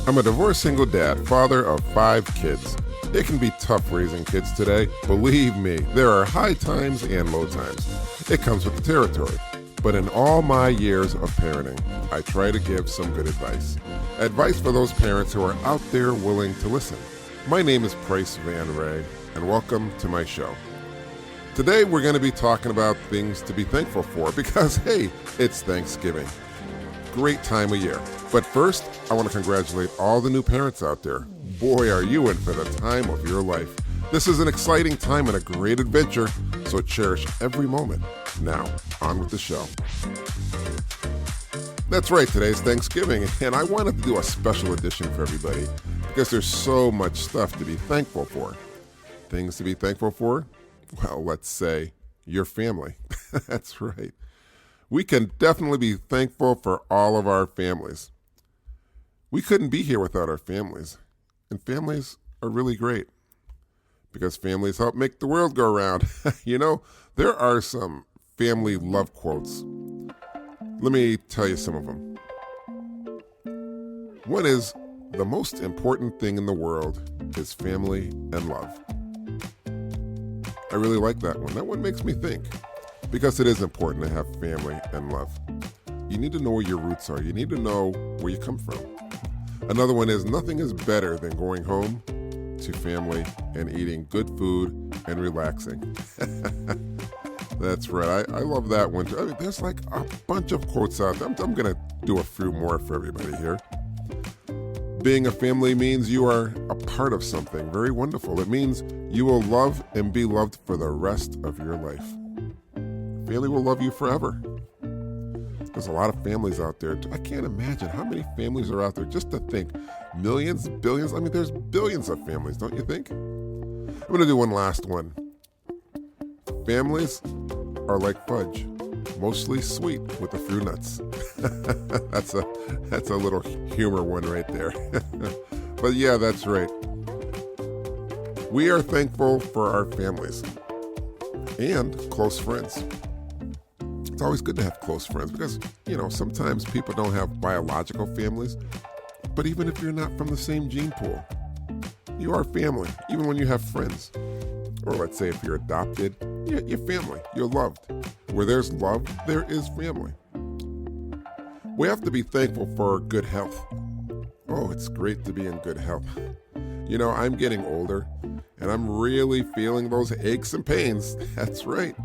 I'm a divorced single dad, father of 5 kids. It can be tough raising kids today. Believe me, there are high times and low times. It comes with the territory. But in all my years of parenting, I try to give some good advice. Advice for those parents who are out there willing to listen. My name is Price Van Ray, and welcome to my show. Today we're going to be talking about things to be thankful for because, hey, it's Thanksgiving. Great time of year. But first, I want to congratulate all the new parents out there. Boy, are you in for the time of your life. This is an exciting time and a great adventure, so cherish every moment. Now, on with the show. That's right, today's Thanksgiving, and I wanted to do a special edition for everybody because there's so much stuff to be thankful for. Things to be thankful for? Well, let's say your family. That's right. We can definitely be thankful for all of our families. We couldn't be here without our families. And families are really great because families help make the world go round. You know, there are some family love quotes. Let me tell you some of them. One is, the most important thing in the world is family and love. I really like that one. That one makes me think because it is important to have family and love. You need to know where your roots are. You need to know where you come from. Another one is, nothing is better than going home to family and eating good food and relaxing. That's right. I love that one too. I mean, there's like a bunch of quotes out there. I'm going to do a few more for everybody here. Being a family means you are a part of something very wonderful. It means you will love and be loved for the rest of your life. Family will love you forever. There's a lot of families out there. I can't imagine how many families are out there. Just to think, millions, billions. I mean, there's billions of families, don't you think? I'm going to do one last one. Families are like fudge, mostly sweet with a few nuts. That's a little humor one right there. But yeah, that's right. We are thankful for our families and close friends. It's always good to have close friends because, you know, sometimes people don't have biological families, but even if you're not from the same gene pool, you are family, even when you have friends. Or let's say if you're adopted, you're family, you're loved. Where there's love, there is family. We have to be thankful for good health. Oh, it's great to be in good health. You know, I'm getting older, and I'm really feeling those aches and pains. That's right.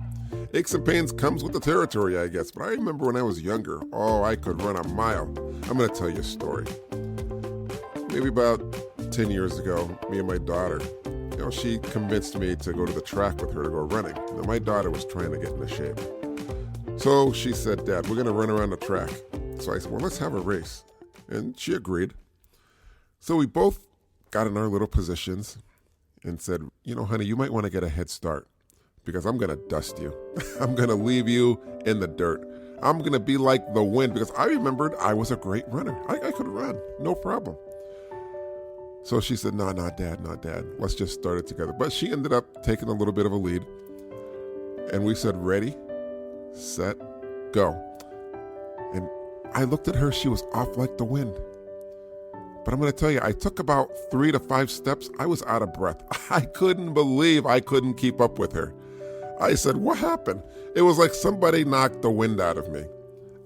Aches and pains comes with the territory, I guess. But I remember when I was younger, I could run a mile. I'm going to tell you a story. Maybe about 10 years ago, me and my daughter, you know, she convinced me to go to the track with her to go running. Now, my daughter was trying to get into shape. So she said, "Dad, we're going to run around the track." So I said, "Well, let's have a race." And she agreed. So we both got in our little positions and said, "You know, honey, you might want to get a head start because I'm going to dust you. I'm going to leave you in the dirt. I'm going to be like the wind," because I remembered I was a great runner. I could run, no problem. So she said, no, Dad. Let's just start it together. But she ended up taking a little bit of a lead. And we said, ready, set, go. And I looked at her. She was off like the wind. But I'm going to tell you, I took about 3 to 5 steps. I was out of breath. I couldn't believe I couldn't keep up with her. I said, what happened? It was like somebody knocked the wind out of me.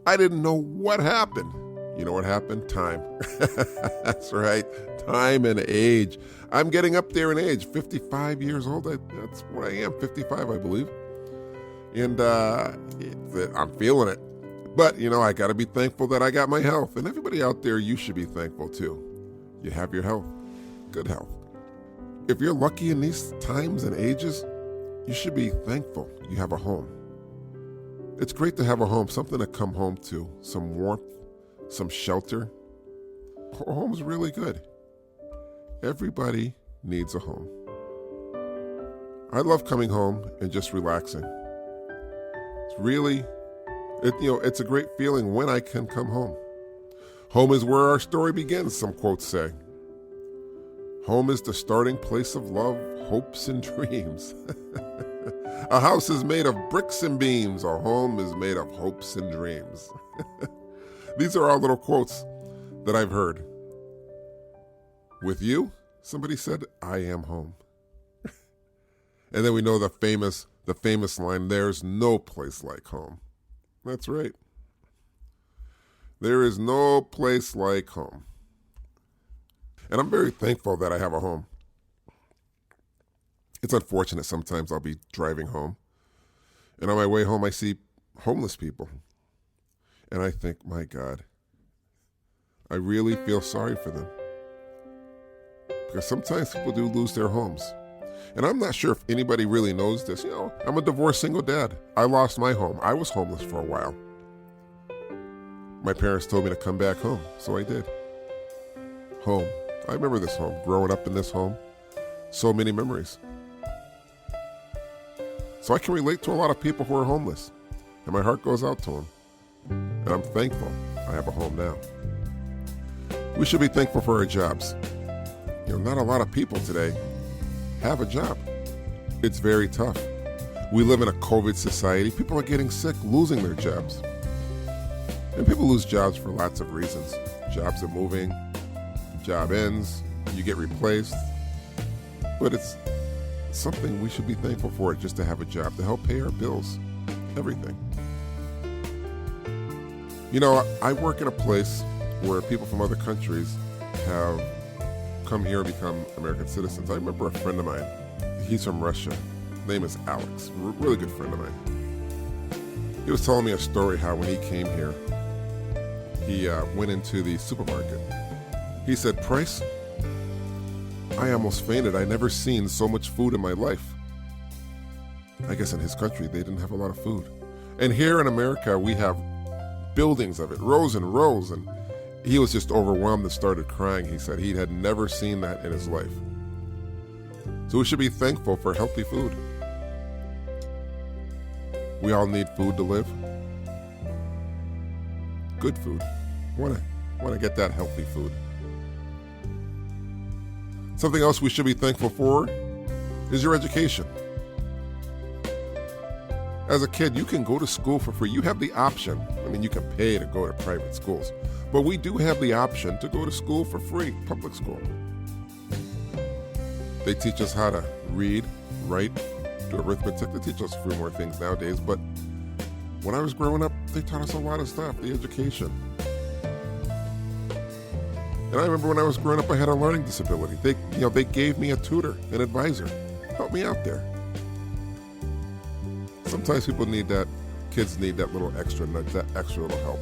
I didn't know what happened. You know what happened? Time. That's right. Time and age. I'm getting up there in age, 55 years old. That's what I am, 55, I believe. And I'm feeling it. But, you know, I got to be thankful that I got my health. And everybody out there, you should be thankful too. You have your health, good health. If you're lucky in these times and ages, you should be thankful you have a home. It's great to have a home, something to come home to, some warmth, some shelter. A home's really good. Everybody needs a home. I love coming home and just relaxing. It's a great feeling when I can come home. Home is where our story begins, some quotes say. Home is the starting place of love, hopes, and dreams. A house is made of bricks and beams. A home is made of hopes and dreams. These are all little quotes that I've heard. With you, somebody said, I am home. And then we know the famous line, there's no place like home. That's right. There is no place like home. And I'm very thankful that I have a home. It's unfortunate sometimes I'll be driving home, and on my way home I see homeless people. And I think, my God, I really feel sorry for them. Because sometimes people do lose their homes. And I'm not sure if anybody really knows this. I'm a divorced single dad. I lost my home. I was homeless for a while. My parents told me to come back home, so I did. Home. I remember this home, growing up in this home. So many memories. So I can relate to a lot of people who are homeless, and my heart goes out to them. And I'm thankful I have a home now. We should be thankful for our jobs. Not a lot of people today have a job. It's very tough. We live in a COVID society. People are getting sick, losing their jobs. And people lose jobs for lots of reasons. Jobs are moving, job ends, you get replaced. But it's something we should be thankful for, just to have a job, to help pay our bills, everything. I work in a place where people from other countries have come here and become American citizens. I remember a friend of mine, he's from Russia. His name is Alex, really good friend of mine. He was telling me a story how when he came here, he went into the supermarket. He said, Price, I almost fainted. I never seen so much food in my life. I guess in his country, they didn't have a lot of food. And here in America, we have buildings of it, rows and rows. And he was just overwhelmed and started crying. He said he had never seen that in his life. So we should be thankful for healthy food. We all need food to live. Good food. Want to get that healthy food. Something else we should be thankful for is your education. As a kid, you can go to school for free. You have the option. You can pay to go to private schools. But we do have the option to go to school for free, public school. They teach us how to read, write, do arithmetic. They teach us a few more things nowadays. But when I was growing up, they taught us a lot of stuff, the education. And I remember when I was growing up, I had a learning disability. They gave me a tutor, an advisor, help me out there. Sometimes people need that, kids need that little extra nudge, that extra little help.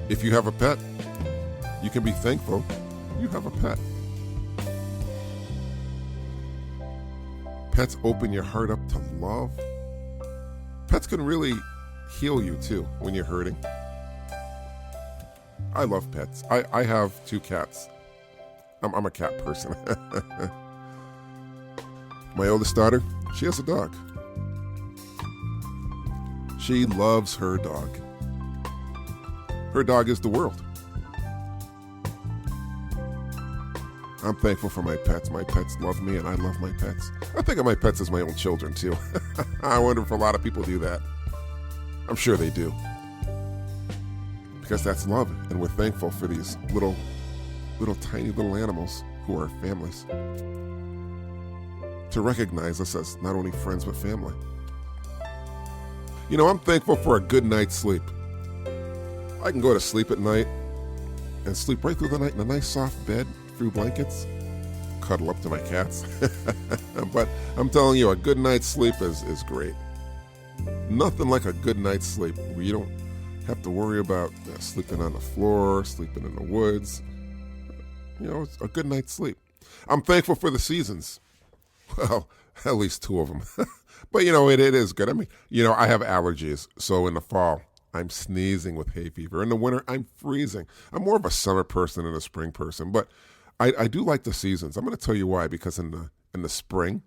If you have a pet, you can be thankful you have a pet. Pets open your heart up to love. Pets can really heal you too when you're hurting. I love pets. I have 2 cats. I'm a cat person. My oldest daughter, she has a dog. She loves her dog. Her dog is the world. I'm thankful for my pets. My pets love me and I love my pets. I think of my pets as my own children too. I wonder if a lot of people do that. I'm sure they do. Because that's love, and we're thankful for these little tiny little animals who are families. To recognize us as not only friends but family. I'm thankful for a good night's sleep. I can go to sleep at night and sleep right through the night in a nice soft bed, through blankets, cuddle up to my cats. But I'm telling you, a good night's sleep is great. Nothing like a good night's sleep where you don't have to worry about sleeping on the floor, sleeping in the woods. It's a good night's sleep. I'm thankful for the seasons. Well, at least 2 of them. But, it is good. I have allergies. So in the fall, I'm sneezing with hay fever. In the winter, I'm freezing. I'm more of a summer person than a spring person. But I do like the seasons. I'm going to tell you why. Because in the spring,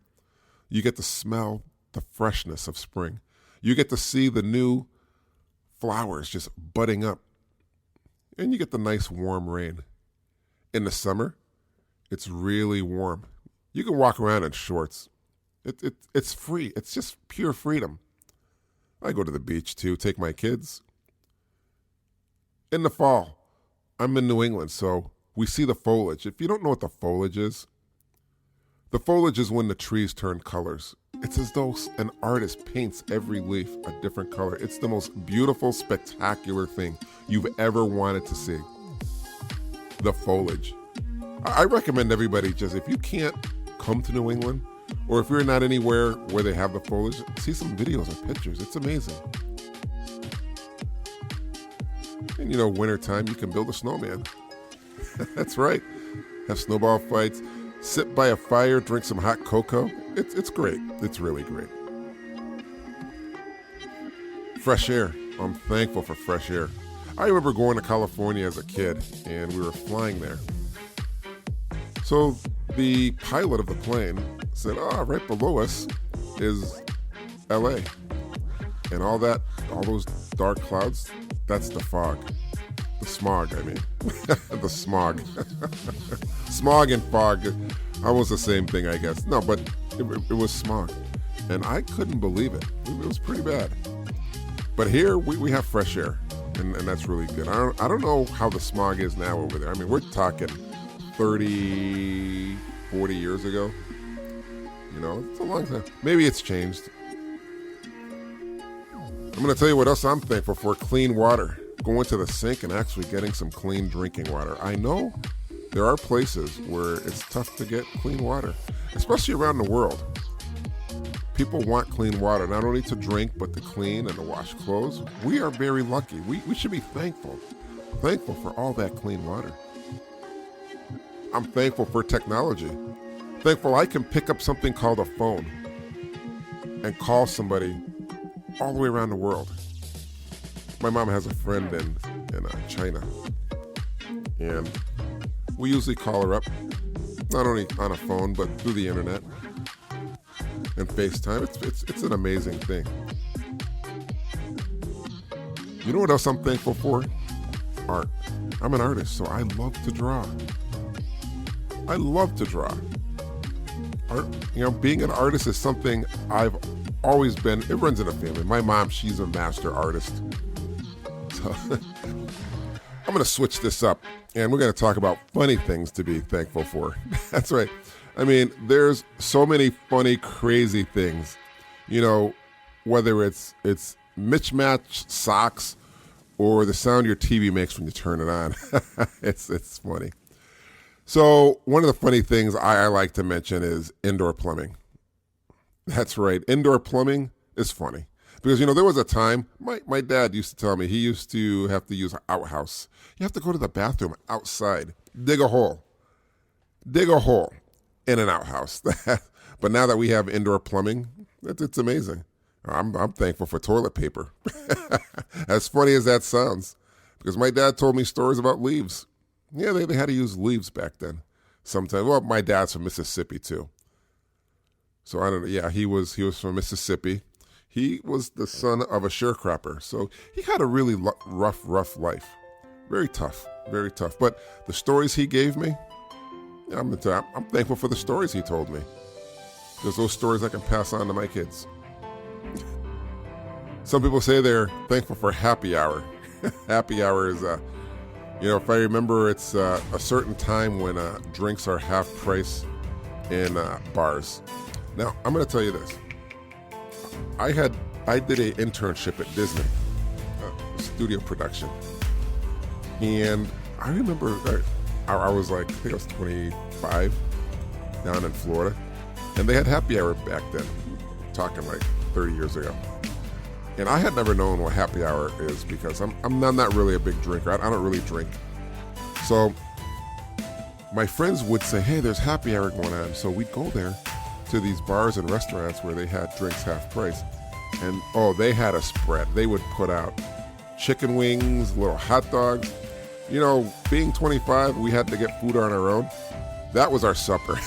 you get to smell the freshness of spring. You get to see the new flowers just budding up. And you get the nice warm rain. In the summer, it's really warm. You can walk around in shorts. It's free. It's just pure freedom. I go to the beach too, take my kids. In the fall, I'm in New England, so we see the foliage. If you don't know what the foliage is when the trees turn colors. It's as though an artist paints every leaf a different color. It's the most beautiful, spectacular thing you've ever wanted to see. The foliage. I recommend everybody just, if you can't come to New England, or if you're not anywhere where they have the foliage, see some videos and pictures. It's amazing. And wintertime, you can build a snowman. That's right. Have snowball fights, sit by a fire, drink some hot cocoa. It's great. It's really great. Fresh air. I'm thankful for fresh air. I remember going to California as a kid, and we were flying there. So the pilot of the plane said, right below us is LA. And all those dark clouds, that's the fog. The smog, I mean. The smog. Smog and fog, almost the same thing, I guess. No, but it was smog. And I couldn't believe it. It was pretty bad. But here, we have fresh air, and that's really good. I don't know how the smog is now over there. I mean, we're talking 30, 40 years ago. It's a long time. Maybe it's changed. I'm going to tell you what else I'm thankful for: clean water. Going to the sink and actually getting some clean drinking water. I know there are places where it's tough to get clean water, especially around the world. People want clean water, not only to drink, but to clean and to wash clothes. We are very lucky. We should be thankful for all that clean water. I'm thankful for technology. Thankful I can pick up something called a phone and call somebody all the way around the world. My mom has a friend in China, and we usually call her up, not only on a phone, but through the internet and FaceTime. It's an amazing thing. You know what else I'm thankful for? Art. I'm an artist, so I love to draw. Art, being an artist is something I've always been. It runs in a family. My mom, she's a master artist. So I'm going to switch this up, and we're going to talk about funny things to be thankful for. That's right. I mean, there's so many funny, crazy things. Whether it's mismatched socks or the sound your TV makes when you turn it on. It's funny. So one of the funny things I like to mention is indoor plumbing. That's right. Indoor plumbing is funny. Because, there was a time, my dad used to tell me, he used to have to use an outhouse. You have to go to the bathroom outside, dig a hole in an outhouse. But now that we have indoor plumbing, it's amazing. I'm thankful for toilet paper. As funny as that sounds, because my dad told me stories about leaves. Yeah, they had to use leaves back then. Sometimes. Well, my dad's from Mississippi too. So I don't know. Yeah, he was from Mississippi. He was the son of a sharecropper, so he had a really rough life. Very tough. But the stories he gave me, I'm thankful for the stories he told me. Because those stories I can pass on to my kids. Some people say they're thankful for happy hour. Happy hour is, if I remember, it's a certain time when drinks are half price in bars. Now, I'm going to tell you this. I did an internship at Disney, studio production, and I remember I was like, I think I was 25, down in Florida, and they had happy hour back then, talking like 30 years ago, and I had never known what happy hour is because I'm not really a big drinker. I don't really drink, so my friends would say, hey, there's happy hour going on, so we'd go there to these bars and restaurants where they had drinks half price. And they had a spread. They would put out chicken wings, little hot dogs. Being 25, we had to get food on our own. That was our supper.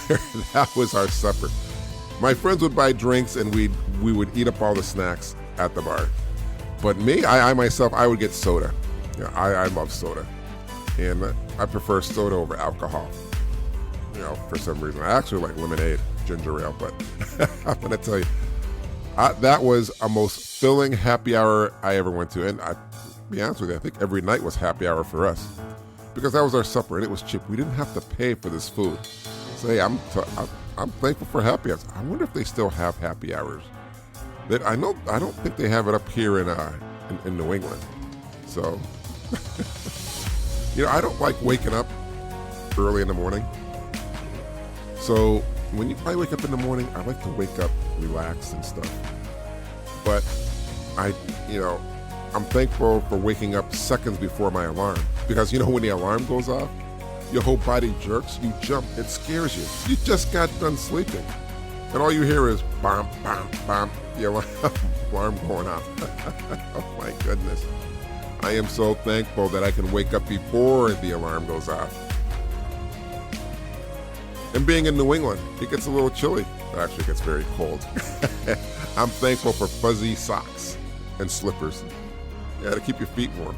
That was our supper. My friends would buy drinks and we would eat up all the snacks at the bar. But me, I myself, I would get soda. I love soda. And I prefer soda over alcohol. For some reason. I actually like lemonade, ginger ale, but I'm going to tell you, that was a most filling happy hour I ever went to. And to be honest with you, I think every night was happy hour for us. because that was our supper and it was cheap. We didn't have to pay for this food. So hey, I'm thankful for happy hours. I wonder if they still have happy hours. I don't think they have it up here in New England. So, I don't like waking up early in the morning. So when I wake up in the morning, I like to wake up relaxed and stuff. But I'm thankful for waking up seconds before my alarm, because when the alarm goes off, your whole body jerks, you jump, it scares you. You just got done sleeping. And all you hear is bam, bam, bam, the alarm going off. Oh my goodness. I am so thankful that I can wake up before the alarm goes off. And being in New England, it gets a little chilly. Actually, it gets very cold. I'm thankful for fuzzy socks and slippers. Yeah, to keep your feet warm.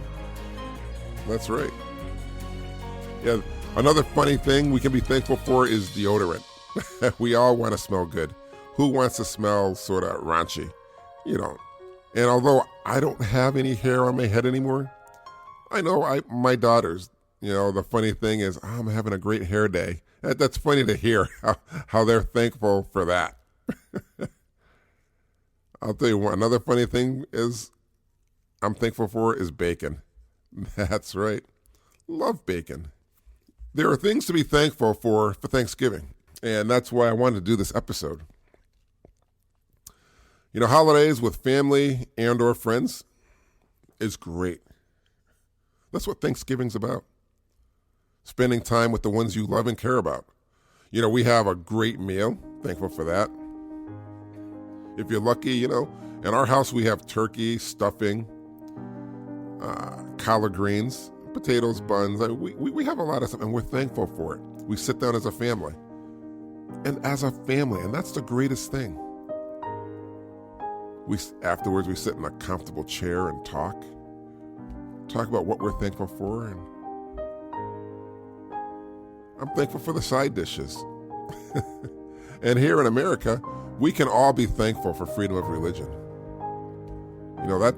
That's right. Yeah, another funny thing we can be thankful for is deodorant. We all want to smell good. Who wants to smell sort of raunchy? And although I don't have any hair on my head anymore, I know my daughters, the funny thing is I'm having a great hair day. That's funny to hear how they're thankful for that. I'll tell you what, another funny thing is I'm thankful for is bacon. That's right. Love bacon. There are things to be thankful for Thanksgiving, and that's why I wanted to do this episode. Holidays with family and or friends is great. That's what Thanksgiving's about. Spending time with the ones you love and care about. We have a great meal. Thankful for that. If you're lucky, in our house we have turkey, stuffing, collard greens, potatoes, buns. We have a lot of stuff, and we're thankful for it. We sit down as a family. And that's the greatest thing. Afterwards, we sit in a comfortable chair and talk about what we're thankful for, and I'm thankful for the side dishes. And here in America, we can all be thankful for freedom of religion.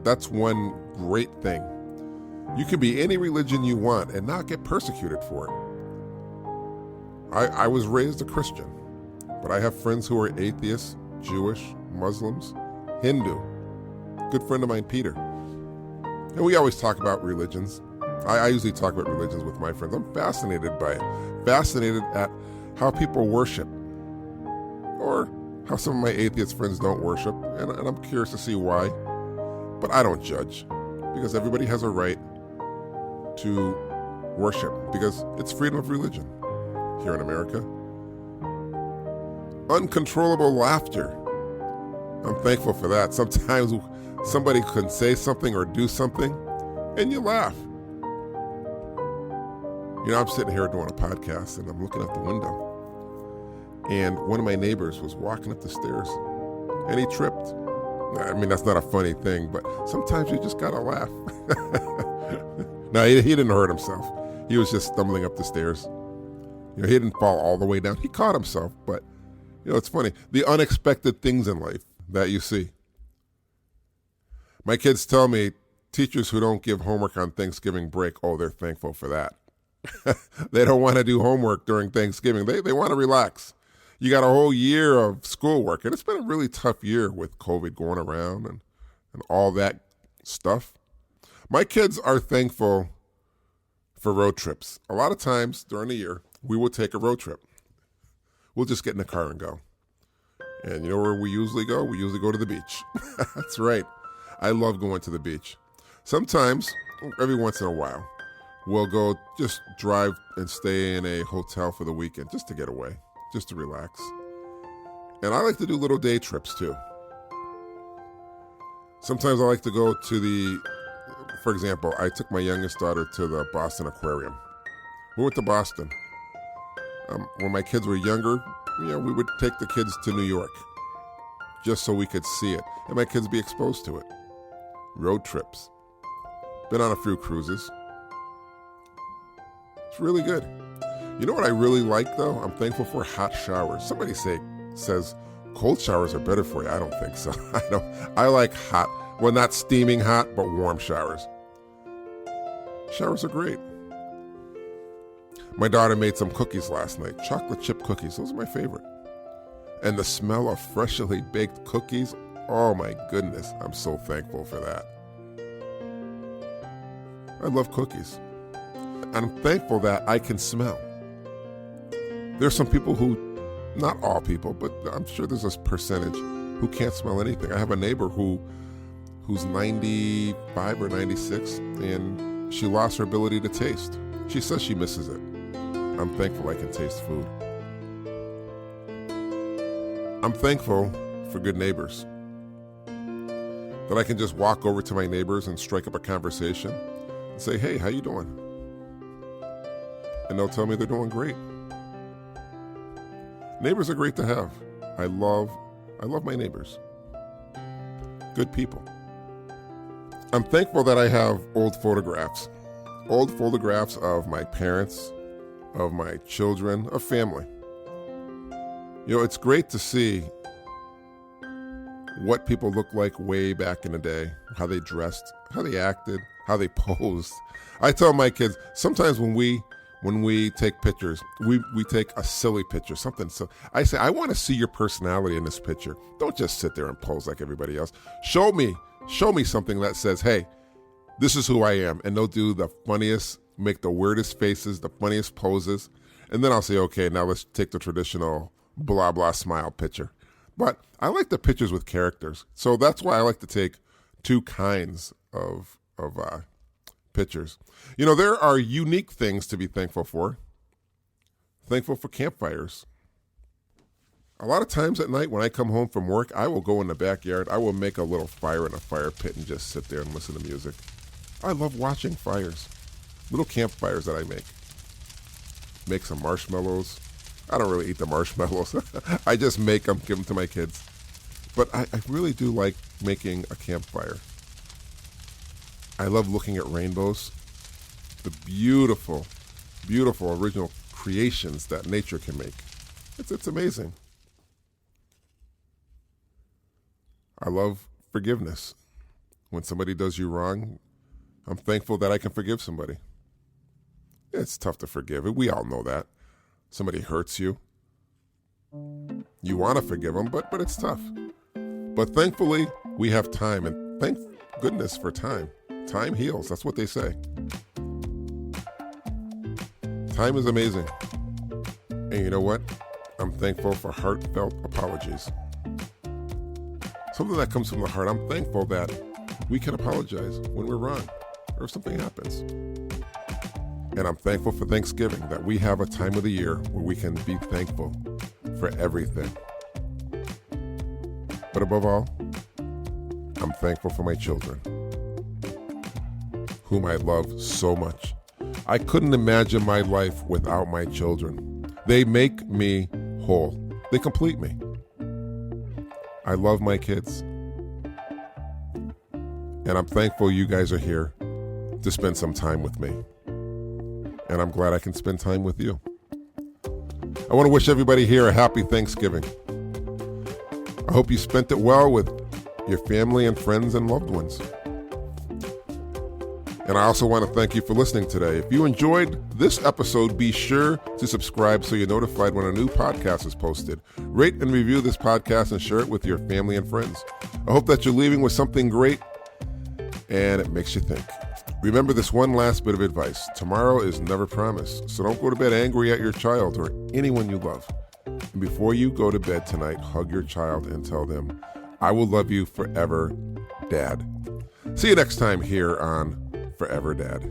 That's one great thing. You can be any religion you want and not get persecuted for it. I was raised a Christian, but I have friends who are atheists, Jewish, Muslims, Hindu. Good friend of mine, Peter. And we always talk about religions. I usually talk about religions with my friends. I'm fascinated by it. Fascinated at how people worship, or how some of my atheist friends don't worship, and I'm curious to see why. But I don't judge, because everybody has a right to worship, because it's freedom of religion here in America. Uncontrollable laughter. I'm thankful for that. Sometimes somebody can say something or do something, and you laugh. I'm sitting here doing a podcast, and I'm looking out the window. And one of my neighbors was walking up the stairs, and he tripped. I mean, that's not a funny thing, but sometimes you just gotta laugh. No, he didn't hurt himself. He was just stumbling up the stairs. He didn't fall all the way down. He caught himself, but, it's funny. The unexpected things in life that you see. My kids tell me teachers who don't give homework on Thanksgiving break, they're thankful for that. They don't want to do homework during Thanksgiving. They want to relax. You got a whole year of schoolwork, and it's been a really tough year with COVID going around and all that stuff. My kids are thankful for road trips. A lot of times during the year, we will take a road trip. We'll just get in the car and go. And you know where we usually go? We usually go to the beach. That's right. I love going to the beach. Sometimes, every once in a while, we'll go just drive and stay in a hotel for the weekend just to get away, just to relax. And I like to do little day trips too. Sometimes I like to go to for example, I took my youngest daughter to the Boston Aquarium. We went to Boston. When my kids were younger, we would take the kids to New York just so we could see it and my kids be exposed to it. Road trips. Been on a few cruises. It's really good. You know what I really like, though? I'm thankful for hot showers. Somebody says cold showers are better for you. I don't think so. I like hot. Well, not steaming hot, but warm showers. Showers are great. My daughter made some cookies last night, chocolate chip cookies. Those are my favorite. And the smell of freshly baked cookies, oh my goodness, I'm so thankful for that. I love cookies. And I'm thankful that I can smell. There's some people who, not all people, but I'm sure there's a percentage who can't smell anything. I have a neighbor who's 95 or 96, and she lost her ability to taste. She says she misses it. I'm thankful I can taste food. I'm thankful for good neighbors. That I can just walk over to my neighbors and strike up a conversation and say, hey, how you doing? And they'll tell me they're doing great. Neighbors are great to have. I love my neighbors. Good people. I'm thankful that I have old photographs of my parents, of my children, of family. You know, it's great to see what people looked like way back in the day, how they dressed, how they acted, how they posed. I tell my kids, sometimes when we take pictures, we take a silly picture, something. So I say, I want to see your personality in this picture. Don't just sit there and pose like everybody else. Show me something that says, hey, this is who I am. And they'll do the funniest, make the weirdest faces, the funniest poses. And then I'll say, okay, now let's take the traditional blah, blah smile picture. But I like the pictures with characters. So that's why I like to take two kinds of pictures. You know, there are unique things to be thankful for. Thankful for campfires. A lot of times at night when I come home from work, I will go in the backyard. I will make a little fire in a fire pit and just sit there and listen to music. I love watching fires. Little campfires that I make. Make some marshmallows. I don't really eat the marshmallows. I just make them, give them to my kids. But I really do like making a campfire. I love looking at rainbows. The beautiful, beautiful original creations that nature can make. It's amazing. I love forgiveness. When somebody does you wrong, I'm thankful that I can forgive somebody. It's tough to forgive. We all know that. Somebody hurts you. You want to forgive them, but it's tough. But thankfully, we have time, and thank goodness for time. Time heals. That's what they say. Time is amazing. And you know what? I'm thankful for heartfelt apologies. Something that comes from the heart. I'm thankful that we can apologize when we're wrong or if something happens. And I'm thankful for Thanksgiving, that we have a time of the year where we can be thankful for everything. But above all, I'm thankful for my children, whom I love so much. I couldn't imagine my life without my children. They make me whole. They complete me. I love my kids. And I'm thankful you guys are here to spend some time with me. And I'm glad I can spend time with you. I want to wish everybody here a happy Thanksgiving. I hope you spent it well with your family and friends and loved ones. And I also want to thank you for listening today. If you enjoyed this episode, be sure to subscribe so you're notified when a new podcast is posted. Rate and review this podcast and share it with your family and friends. I hope that you're leaving with something great and it makes you think. Remember this one last bit of advice. Tomorrow is never promised, so don't go to bed angry at your child or anyone you love. And before you go to bed tonight, hug your child and tell them, I will love you forever, Dad. See you next time here on Forever Dad.